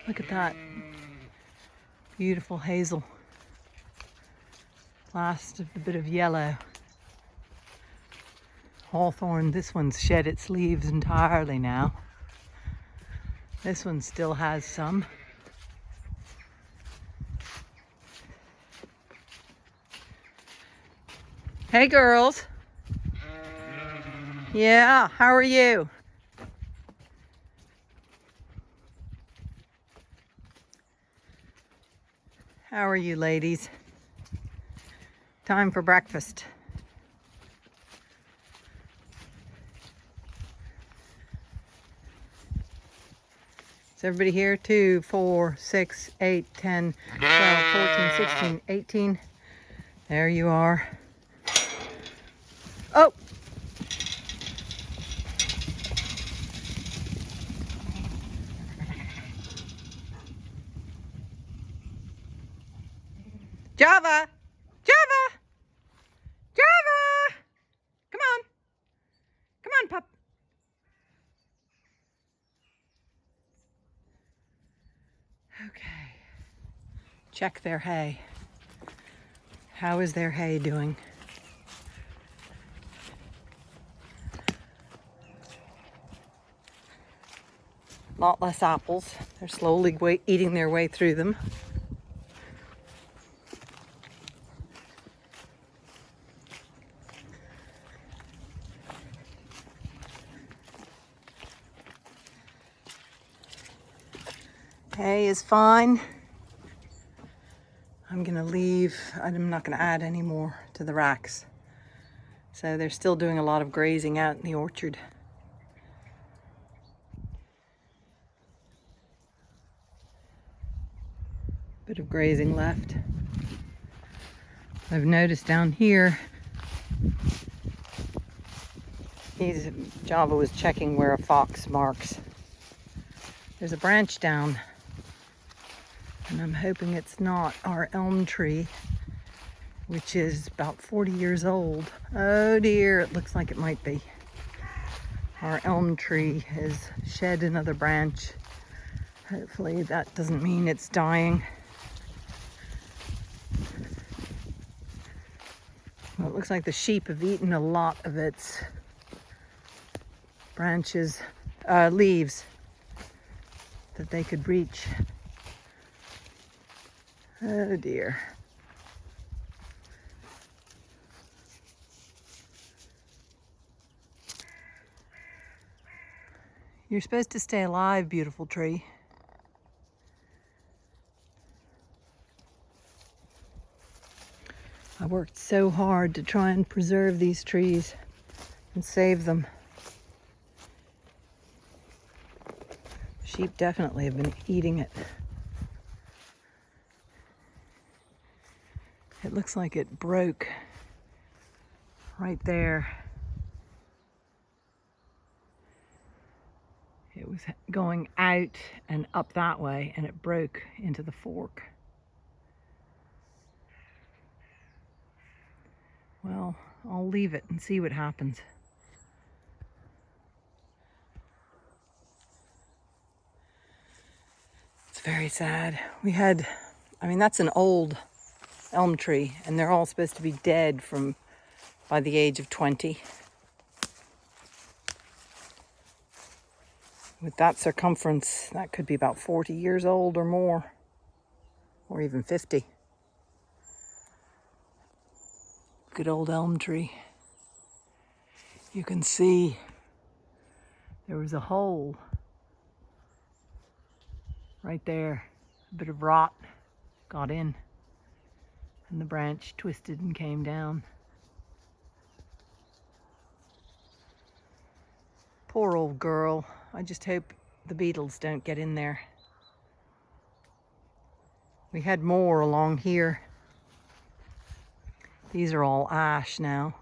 Look at that. Beautiful hazel. Last of the bit of yellow. Hawthorn, this one's shed its leaves entirely now. This one still has some. Hey girls. Yeah, how are you? How are you ladies? Time for breakfast. Is everybody here? 2, 4, 6, 8, 10, 12, 14, 16, 18. There you are. Oh! Java! Java! Java! Come on. Come on, pup. Okay. Check their hay. How is their hay doing? Lot less apples. They're slowly eating their way through them. Hay is fine. I'm gonna leave. I'm not gonna add any more to the racks. So they're still doing a lot of grazing out in the orchard. Bit of grazing left. I've noticed down here, Java was checking where a fox marks. There's a branch down, and I'm hoping it's not our elm tree, which is about 40 years old. Oh dear, it looks like it might be. Our elm tree has shed another branch. Hopefully that doesn't mean it's dying. Well, it looks like the sheep have eaten a lot of its branches, leaves that they could reach. Oh dear. You're supposed to stay alive, beautiful tree. I worked so hard to try and preserve these trees and save them. Sheep definitely have been eating it. It looks like it broke right there. It was going out and up that way, and it broke into the fork. Well, I'll leave it and see what happens. It's very sad. That's an old elm tree, and they're all supposed to be dead by the age of 20. With that circumference, that could be about 40 years old or more, or even 50. Good old elm tree. You can see there was a hole right there. A bit of rot got in, and the branch twisted and came down. Poor old girl. I just hope the beetles don't get in there. We had more along here. These are all ash now.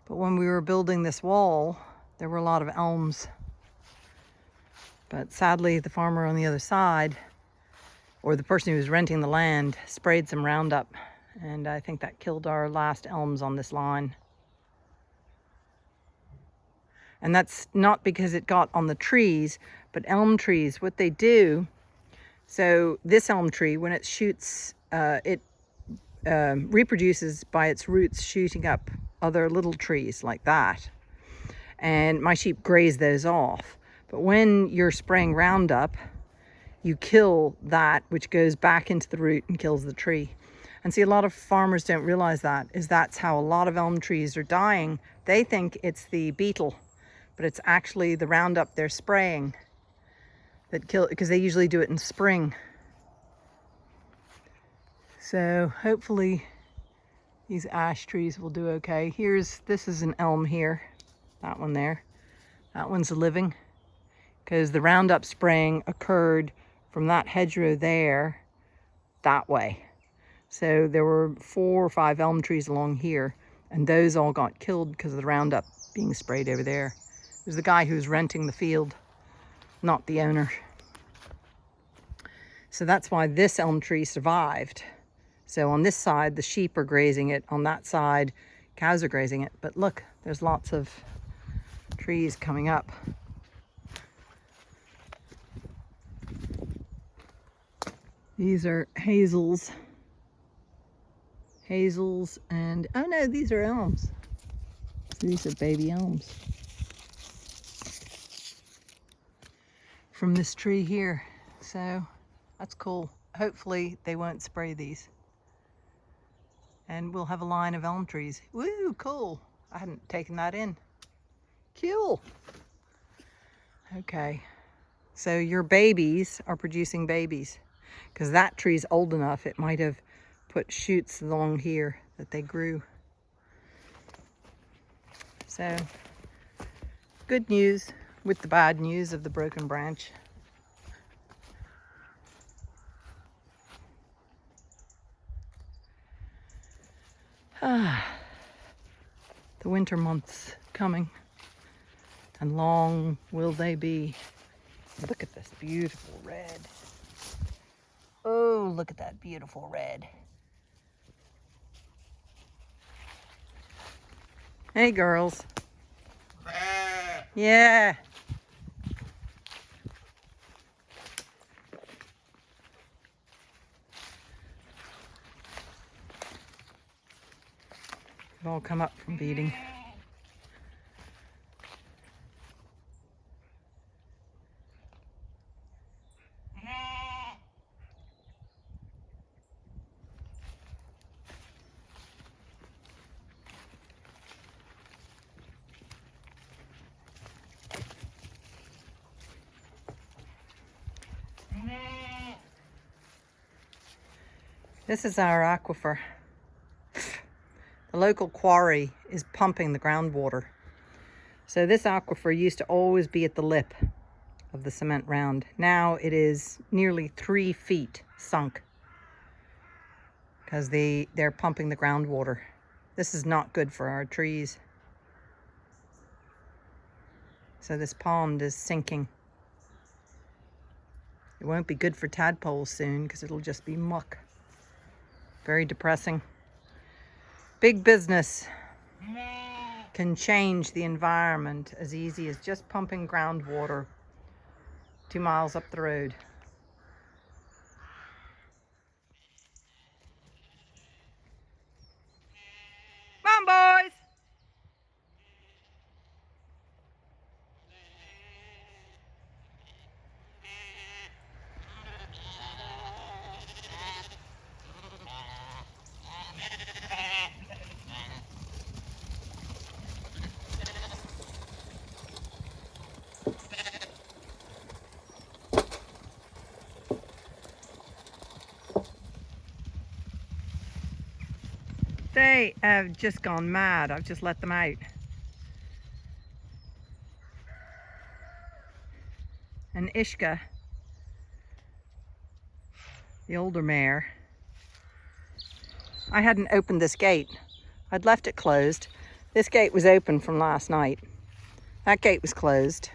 But when we were building this wall, there were a lot of elms. But sadly, the farmer on the other side, or the person who was renting the land, sprayed some Roundup. And I think that killed our last elms on this line. And that's not because it got on the trees, but elm trees, what they do So this elm tree, when it shoots, it reproduces by its roots shooting up other little trees like that. And my sheep graze those off. But when you're spraying Roundup, you kill that, which goes back into the root and kills the tree. And see, a lot of farmers don't realize that's how a lot of elm trees are dying. They think it's the beetle, but it's actually the Roundup they're spraying that kill, because they usually do it in spring. So hopefully these ash trees will do okay. This is an elm here, that one there. That one's living, because the Roundup spraying occurred from that hedgerow there, that way. So there were 4 or 5 elm trees along here, and those all got killed because of the Roundup being sprayed over there. It was the guy who was renting the field, not the owner. So that's why this elm tree survived. So on this side, the sheep are grazing it. On that side, cows are grazing it. But look, there's lots of trees coming up. These are hazels. Hazels and, oh no, these are elms. So these are baby elms. From this tree here. So that's cool. Hopefully they won't spray these. And we'll have a line of elm trees. Woo, cool. I hadn't taken that in. Cool. Okay. So your babies are producing babies, because that tree's old enough, it might have put shoots along here that they grew. So, good news with the bad news of the broken branch. The winter months coming, and long will they be. Look at this beautiful red. Oh, look at that beautiful red. Hey, girls. Yeah. They've all come up from feeding. This is our aquifer. The local quarry is pumping the groundwater. So this aquifer used to always be at the lip of the cement round. Now it is nearly 3 feet sunk because they're pumping the groundwater. This is not good for our trees. So this pond is sinking. It won't be good for tadpoles soon because it'll just be muck. Very depressing. Big business can change the environment as easy as just pumping groundwater 2 miles up the road. Come on, boys! They have just gone mad. I've just let them out. And Ishka, the older mare, I hadn't opened this gate. I'd left it closed. This gate was open from last night. That gate was closed.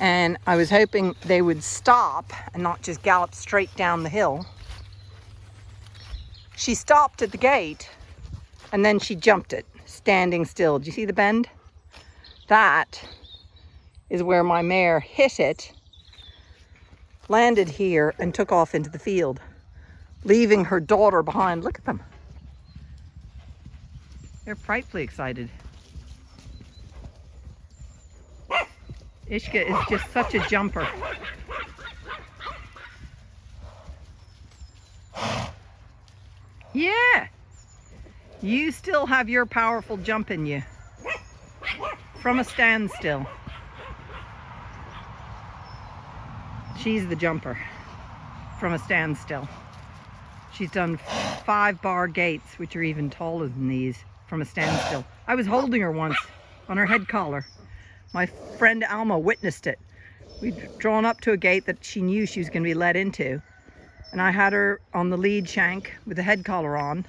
And I was hoping they would stop and not just gallop straight down the hill. She stopped at the gate and then she jumped it, standing still. Do you see the bend? That is where my mare hit it landed here and took off into the field, leaving her daughter behind. Look at them. They're frightfully excited. Ishka is just such a jumper. Yeah, you still have your powerful jump in you. From a standstill. She's the jumper. From a standstill. She's done 5-bar gaits, which are even taller than these, from a standstill. I was holding her once on her head collar. My friend Alma witnessed it. We'd drawn up to a gate that she knew she was going to be let into. And I had her on the lead shank with the head collar on.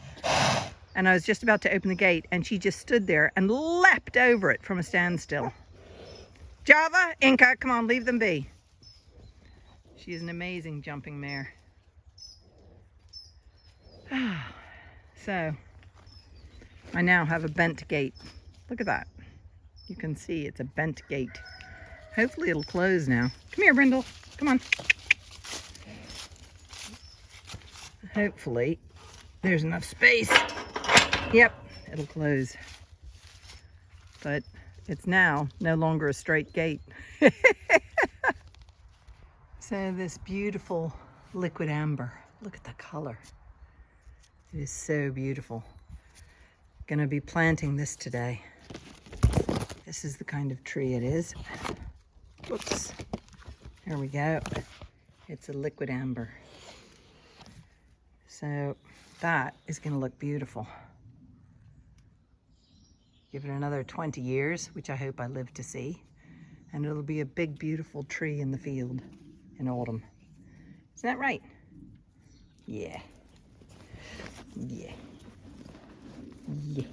And I was just about to open the gate, and she just stood there and leapt over it from a standstill. Java, Inca, come on, leave them be. She is an amazing jumping mare. So, I now have a bent gate. Look at that. You can see it's a bent gate. Hopefully it'll close now. Come here, Brindle. Come on. Hopefully there's enough space. Yep, it'll close. But it's now no longer a straight gate. So this beautiful liquid amber, look at the color. It is so beautiful. Gonna be planting this today. This is the kind of tree it is. Whoops, there we go. It's a liquid amber. So that is gonna look beautiful. Give it another 20 years, which I hope I live to see, and it'll be a big, beautiful tree in the field in autumn. Is that right? Yeah. Yeah. Yeah.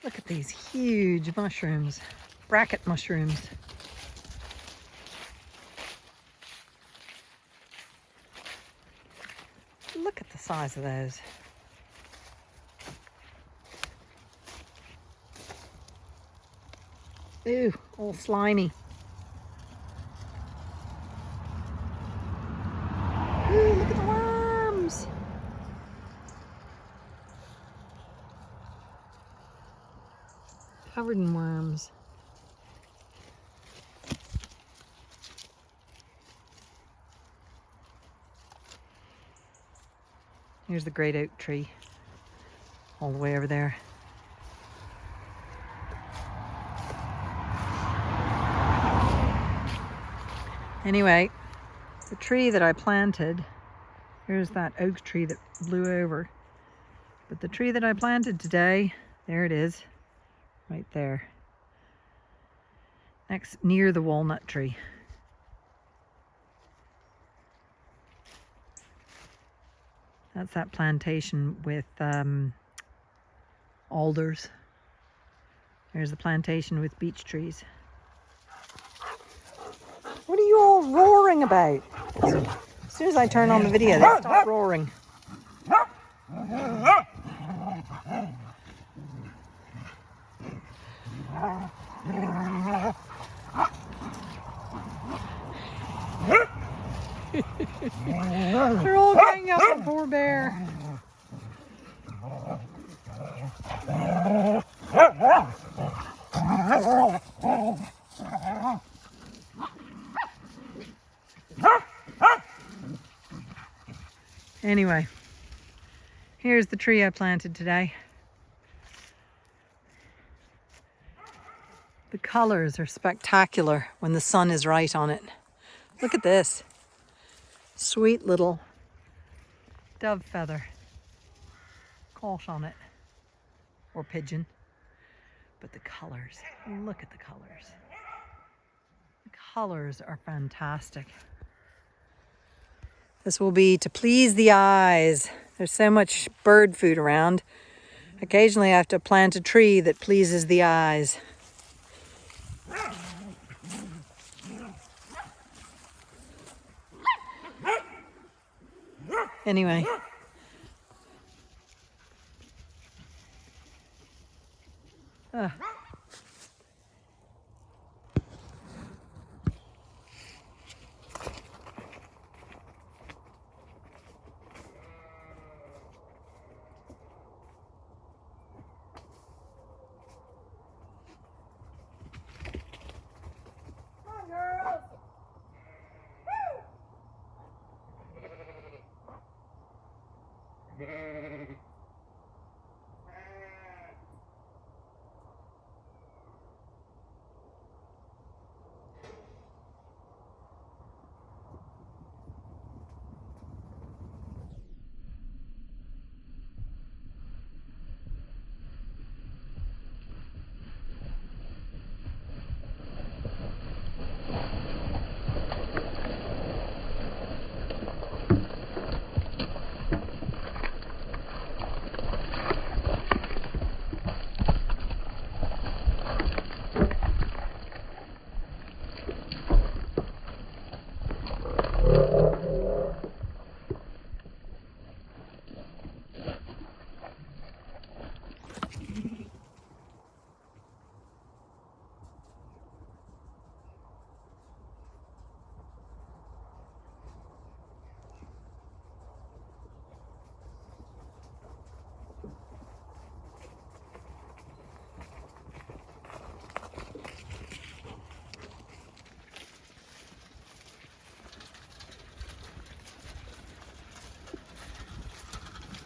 Look at these huge mushrooms, bracket mushrooms. Look at the size of those. Ooh, all slimy. Ooh, look at the worms. Covered in worms. Here's the great oak tree, all the way over there. Anyway, the tree that I planted, here's that oak tree that blew over. But the tree that I planted today, there it is, right there. Next, near the walnut tree. That's that plantation with alders. There's the plantation with beech trees. What are you all roaring about? As soon as I turn on the video, they stop roaring. They're all going up the poor bear. Anyway, here's the tree I planted today. The colors are spectacular when the sun is right on it. Look at this. Sweet little dove feather caught on it, or pigeon. But the colors, look at the colors. The colors are fantastic. This will be to please the eyes. There's so much bird food around. Occasionally I have to plant a tree that pleases the eyes. Anyway.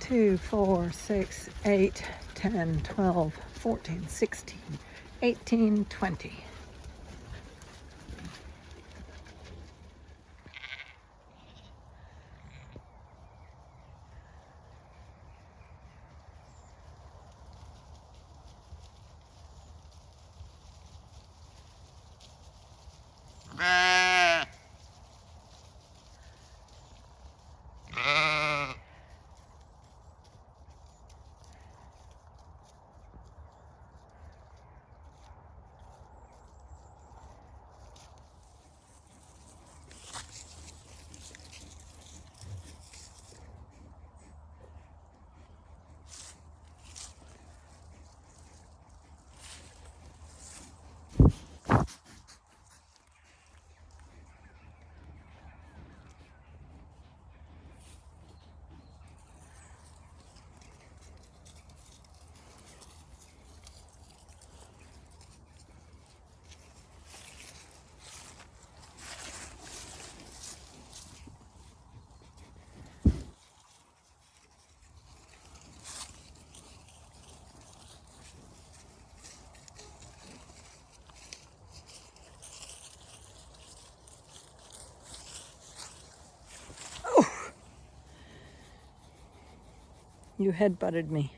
2, 4, 6, 8, 10, 12, 14, 16, 18, 20. You head-butted me.